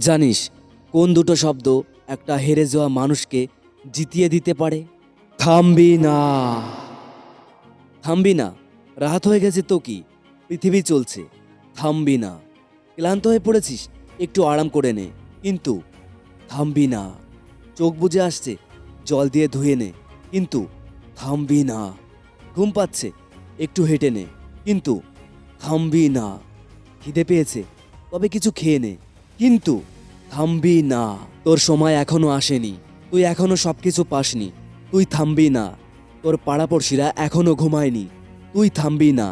জানিস কোন দুটো শব্দ একটা হেরে যাওয়া মানুষকে জিতিয়ে দিতে পারে? থামবি না। থামবি না। রাত হয়ে গেছে তো কি, পৃথিবী চলছে। থামবি না। ক্লান্ত হয়ে পড়েছিস, একটু আরাম করে নে, কিন্তু থামবি না। চোখ বুজে আসছে, জল দিয়ে ধুয়ে নে, কিন্তু থামবি না। ঘুম পাচ্ছে, একটু হেঁটে নে, কিন্তু থামবি না। খিদে পেয়েছে, তবে কিছু খেয়ে নে, কিন্তু থামবি না। তোর সময় এখনো আসেনি, তুই এখনো সবকিছু পাসনি, তুই থামবি না। তোর পাড়াপড়শিরা এখনো ঘুমায়নি, তুই থামবি না।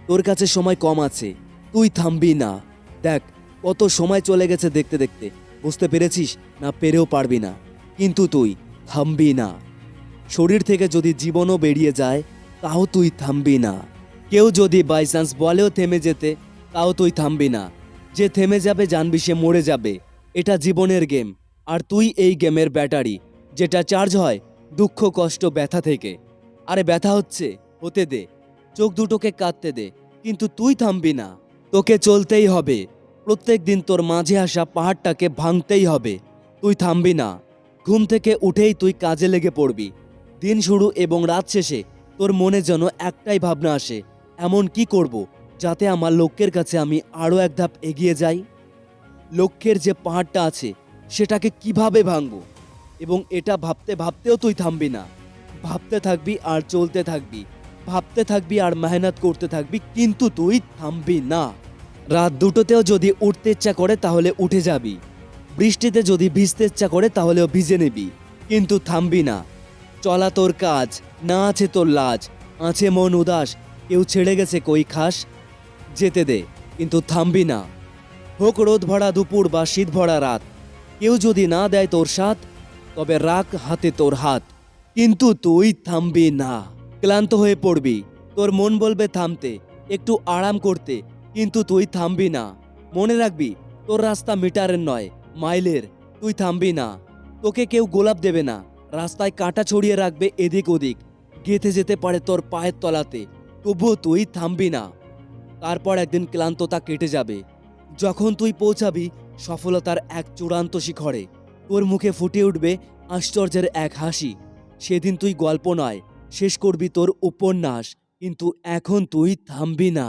তোর কাছে সময় কম আছে, তুই থামবি না। দেখ কত সময় চলে গেছে দেখতে দেখতে, বুঝতে পেরেছিস না? পেরেও পারবি না, কিন্তু তুই থামবি না। শরীর থেকে যদি জীবনও বেরিয়ে যায়, তাও তুই থামবি না। কেউ যদি বাই চান্স বলেও থেমে যেতে, তাও তুই থামবি না। যে থেমে যাবে জানবি সে মরে যাবে। এটা জীবনের গেম, আর তুই এই গেমের ব্যাটারি, যেটা চার্জ হয় দুঃখ কষ্ট ব্যথা থেকে। আরে ব্যথা হচ্ছে, হতে দে, চোখ দুটোকে কাঁদতে দে, কিন্তু তুই থামবি না। তোকে চলতেই হবে, প্রত্যেক দিন তোর মাঝে আসা পাহাড়টাকে ভাঙতেই হবে। তুই থামবি না। ঘুম থেকে উঠেই তুই কাজে লেগে পড়বি। দিন শুরু এবং রাত শেষে তোর মনে যেন একটাই ভাবনা আসে, এমন কি করব যাতে আমার লক্ষ্যের কাছে আমি আরও এক ধাপ এগিয়ে যাই। লক্ষ্যের যে পাহাড়টা আছে সেটাকে কিভাবে ভাঙবো, এবং এটা ভাবতে ভাবতেও তুই থামবি না। ভাবতে থাকবি আর চলতে থাকবি, ভাবতে থাকবি আর মেহনত করতে থাকবি, কিন্তু তুই থামবি না। রাত দুটোতেও যদি উঠতে ইচ্ছা করে তাহলে উঠে যাবি, বৃষ্টিতে যদি ভিজতে ইচ্ছা করে তাহলেও ভিজে নিবি, কিন্তু থামবি না। চলা তোর কাজ, না আছে তোর লাজ, আছে মন উদাস, কেউ ছেড়ে গেছে কই খাস। যেতে দে, কিন্তু থামবি না। হোক রোদ ভরা দুপুর বা শীত ভরা রাত, কেউ যদি না দেয় তোর সাথ, তবে রাখ হাতে তোর হাত, কিন্তু তুই থামবি না। ক্লান্ত হয়ে পড়বি, তোর মন বলবে থামতে, একটু আরাম করতে, কিন্তু তুই থামবি না। মনে রাখবি, তোর রাস্তা মিটারের নয়, মাইলের। তুই থামবি না। তোকে কেউ গোলাপ দেবে না, রাস্তায় কাঁটা ছড়িয়ে রাখবে এদিক ওদিক, গেঁথে যেতে পারে তোর পায়ের তলাতে, তবুও তুই থামবি না। তারপর একদিন ক্লান্ততা কেটে যাবে, যখন তুই পৌঁছাবি সফলতার এক চূড়ান্ত শিখরে। তোর মুখে ফুটে উঠবে আশ্চর্যের এক হাসি। সেদিন তুই গল্প নয়, শেষ করবি তোর উপন্যাস, কিন্তু এখন তুই থামবি না।